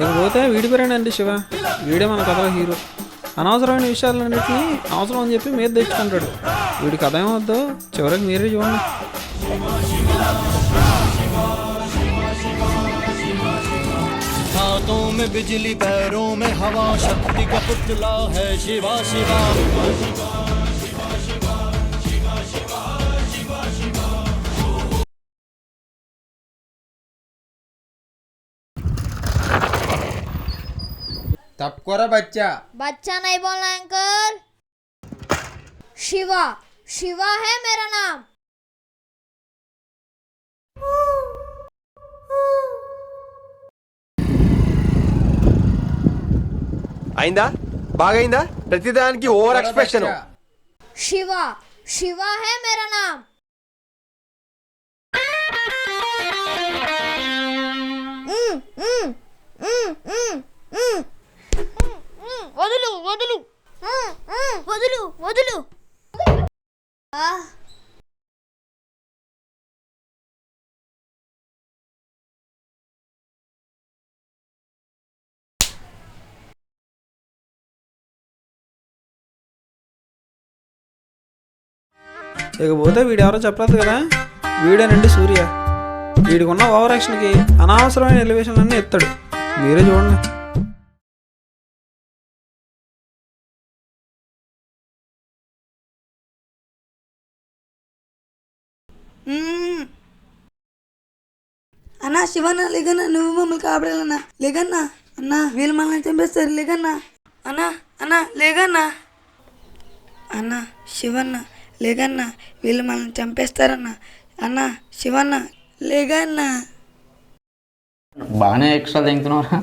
ఇకపోతే వీడి పేరేనండి శివ. వీడే మన కథలో హీరో. అనవసరమైన విషయాలన్నింటినీ అవసరం అని చెప్పి మీద తెచ్చుకుంటాడు. వీడి కథ ఏమవుద్దో చివరికి మీరే చూడండి. हाथों में बिजली पैरों में हवा शक्ति का पुतला है शिवा शिवा तपकोरा बच्चा बच्चा नहीं बोलना अंकल। शिवा, शिवा है मेरा नाम। అయిందా బాగైందా ప్రతిదానికి ఓవర్ ఎక్స్ప్రెషన్ शिवा, शिवा है मेरा नाम। వదులు వదులు వదులు వదులు. ఇకపోతే వీడెవరో చెప్పలేదు కదా, వీడేనండి సూర్య. వీడికి ఉన్న ఓవర్ యాక్షన్కి అనవసరమైన ఎలివేషన్లన్నీ ఎత్తాడు. మీరే చూడండి. అన్నా శివన్న లేకన్నా, నువ్వు మమ్మల్ని కాపాడాలన్నా. లేకన్నా అన్నా, వీళ్ళు మనల్ని చంపేస్తారు. లేకన్నా అన్నా, అన్నా లేకన్నా. అన్నా శివన్న లేకన్నా, వీళ్ళు మనల్ని చంపేస్తారన్నా. అన్నా శివన్న లేకన్నా. బాగానే ఎక్స్ట్రా తింటున్నారా?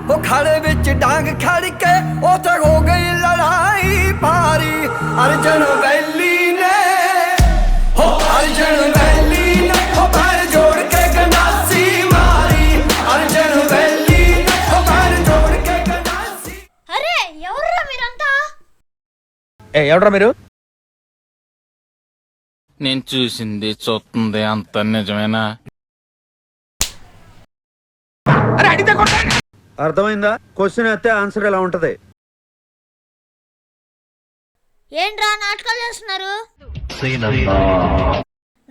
वो खड़े विच डांग खड़ के उथे हो गई लड़ाई भारी अर्जन वैली ने हो अर्जन वैली ने हो पैर जोड़ के गंडासी मारी अर्जन वैली ने हो पैर जोड़ के गंडासी। అరే ఎవర్రా మీరంతా? ఎవడ్రా మీరు? నేను చూసింది చూస్తుంది అంత నిజమేనా? అర్థమైందా? క్వశ్చన్ అయితే ఆన్సర్ ఎలా ఉంటది? ఏంట్రా నాటకాలు చేస్తున్నారు?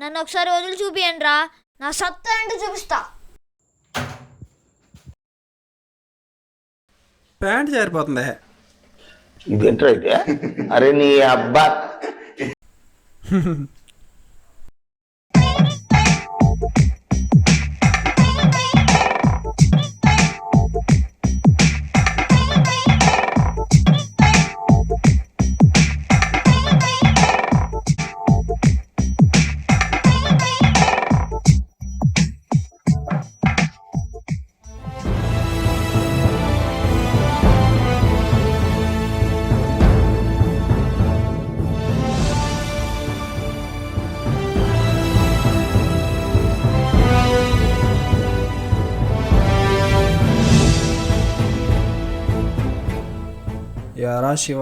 నన్ను ఒకసారి వదిలి చూపియండి రా, నా సత్తా ఏంటో చూపిస్తా. ప్యాంట్ జారిపోతుంది. ఇదేంట్రా అయితే? అరే నీ అబ్బా. యారా శివ,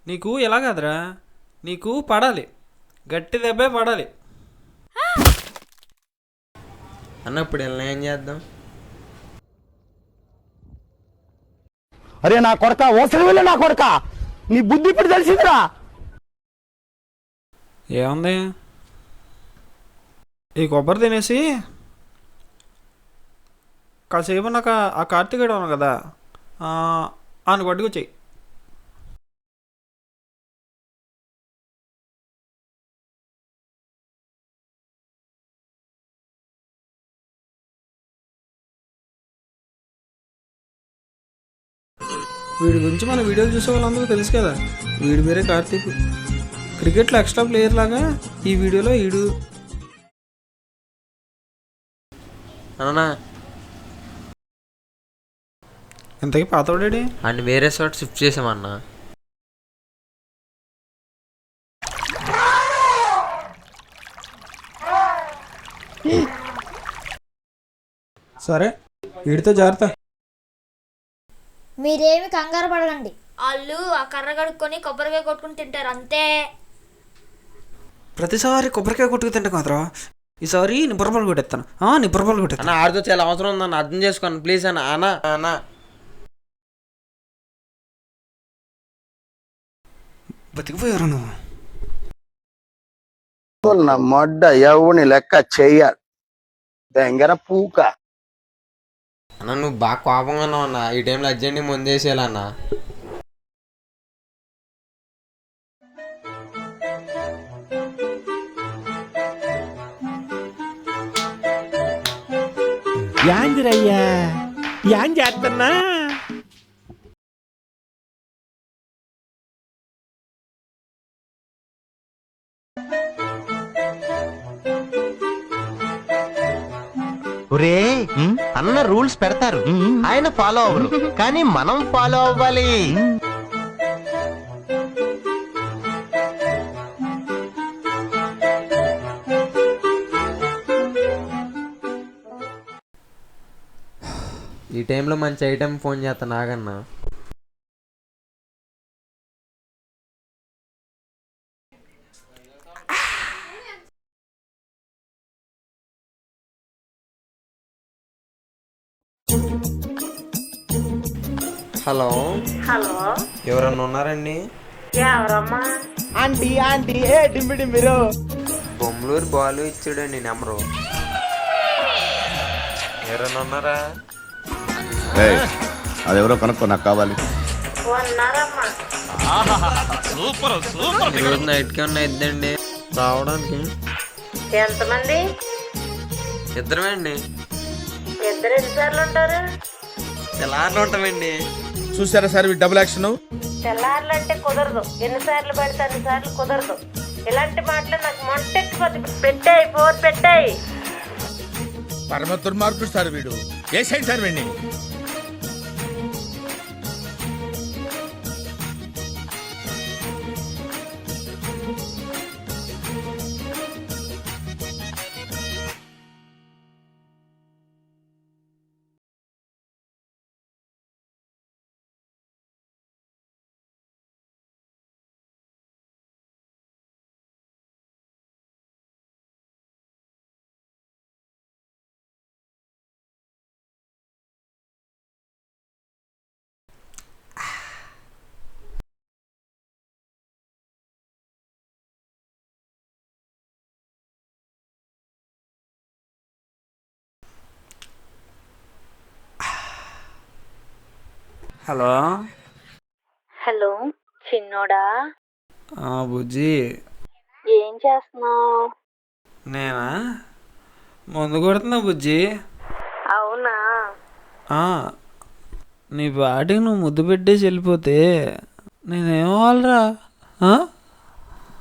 నీకు ఎలా కాదురా, నీకు పడాలి, గట్టి దెబ్బే పడాలి. అన్నప్పుడు ఎలా ఏం చేద్దాం? అరే నా కొడక, ఓసరి వెళ్ళి నా కొడక, నీ బుద్ధి ఇప్పుడు తెలిసిందిరా. ఏముంది, ఈ కొబ్బరి తినేసి కాసేపు నాకు ఆ కార్తీకుడు ఉన్నాను కదా అని పట్టుకొచ్చాయి. వీడి గురించి మన వీడియోలు చూసే వాళ్ళందరూ తెలుసు కదా, వీడి పేరే కార్తీక్. క్రికెట్లో ఎక్స్ట్రా ప్లేయర్ లాగా ఈ వీడియోలో ఈడు. అన్నా ఇంతకీ పాతోడేడి? అండ్ వేరే చోట షిఫ్ట్ చేసామన్నా. సరే వీడితో జాగ్రత్త. మీరేమి కంగారు పడకండి, వాళ్ళు ఆ కర్ర కడుక్కొని కొబ్బరికాయ కొట్టుకుని తింటారు అంతే. ప్రతిసారి కొబ్బరికాయ కొట్టుకు తింటాం కదరా, ఈసారి నీ బుర్రపాలు కొట్టేస్తాను. నీ బుర్రపాలు అన్న కొట్టేస్తాను. ఆడితో చాలా అవసరం ఉందన్న, అర్థం చేసుకోండి ప్లీజ్ అన్న. అన్న అన్న బతికిపోయారు నువ్వు. నా మొడ్డ ఎవని లెక్క చెయ్యాలి దెంగర పూక. అన్న నువ్వు బాగా కోపంగా ఉన్నావు అన్న, ఈ టైంలో అర్జెంట్గా ముందేసేయాలన్న. యాందిరయ్యా యాం చేస్తున్నా? ఒరే అన్న రూల్స్ పెడతారు, ఆయన ఫాలో అవ్వరు, కానీ మనం ఫాలో అవ్వాలి. ఈ టైంలో మంచి ఐటెం ఫోన్ చేస్తా నాగన్న. హలో హలో, ఎవరన్నా ఉన్నారండి? ఎవరమ్మా? ఆంటీ ఆంటీ ఏ డింబి డింబిరో. బొమ్మలూరు బాలు ఇచ్చాడండి నెంబరు. ఎవరన్నా ఉన్నారా? అదెవరో కనుక్కో, నాకు కావాలి. ఉన్నారమ్మా. ఈరోజు నైట్కి ఏమన్నా ఇద్దండి రావడానికి? ఎంతమంది? ఇద్దరమే అండి. ఇద్దరు ఎన్నిసార్లు ఉంటారు? తెల్లారులు ఉంటామండి. చూసారా సార్ డబుల్ యాక్షన్. తెల్లార్లు అంటే కుదరదు, ఎన్నిసార్లు పడితే అన్నిసార్లు కుదరదు. ఇలాంటి మాటలు నాకు మొంటెక్కిపోతుంది. పెట్టాయి ఫోన్ పెట్టాయి. పరమ దుర్మార్గుడు సార్ వీడు. ఏ సైడ్ సార్ వీడిని? హలో హలో చిన్నోడా, బుజ్జి ఏం చేస్తున్నావు? నేనా ముందు కొడుతున్నా బుజ్జి. అవునా? నీ బాటికి నువ్వు ముద్దు పెట్టేసి వెళ్ళిపోతే నేనేమవ్వాలరా?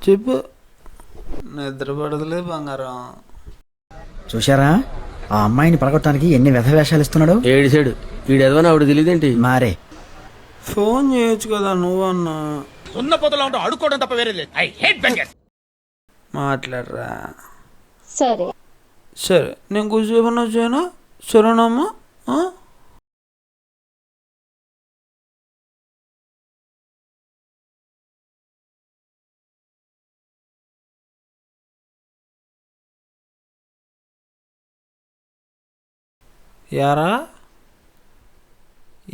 చెప్పు. నిద్ర పడదులే బంగారం. చూశారా ఆ అమ్మాయిని పడగొట్టడానికి ఎన్ని వ్యధవేషాలు ఇస్తున్నాడు. ఏడిసాడు వీడెదవని ఆవిడ తెలియదేంటి? మారే ఫోన్ చేయొచ్చు కదా నువ్వన్నా. ఉన్న పొదలో ఉంటావు, అడుక్కోవడం తప్ప వేరే లేదు. I hate bangers. మాట్లాడరా. సరే సరే నేను కూర్చోమన్నా చేయనా? సరేనమ్మా. యారా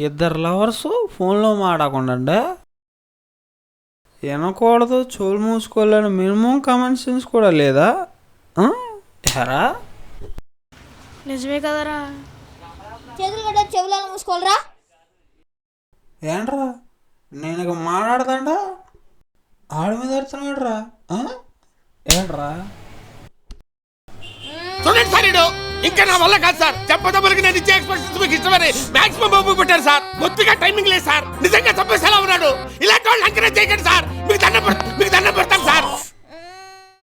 ఇద్దరు లవర్స్ ఫోన్లో మాట్లాడకుండా వినకూడదు, చెవులు మూసుకోవాలని మినిమం కామన్ సెన్స్ కూడా లేదా? యారా నిజమే కదరా. చేతులు కట్ట చెవులను మూసుకోవాలరా. ఏంట్రా నేను ఇక మాట్లాడతాడా? ఆడ మీద అడుగుతున్నాడురా. ఏంట్రా ఇంకా నా వల్ల కాదు సార్. చెప్పదమ్మలకి నేను ఇచ్చే ఎక్స్ప్రెషన్స్ మీకు ఇష్టమని మాక్సిమం బాబు పెట్టారు సార్. కొద్దిగా టైమింగ్ లేదు సార్. నిజంగా చంపేసేలా ఉన్నాడు. ఇలాంటి వాళ్ళు ఎంకరేజ్ చేయకండి సార్.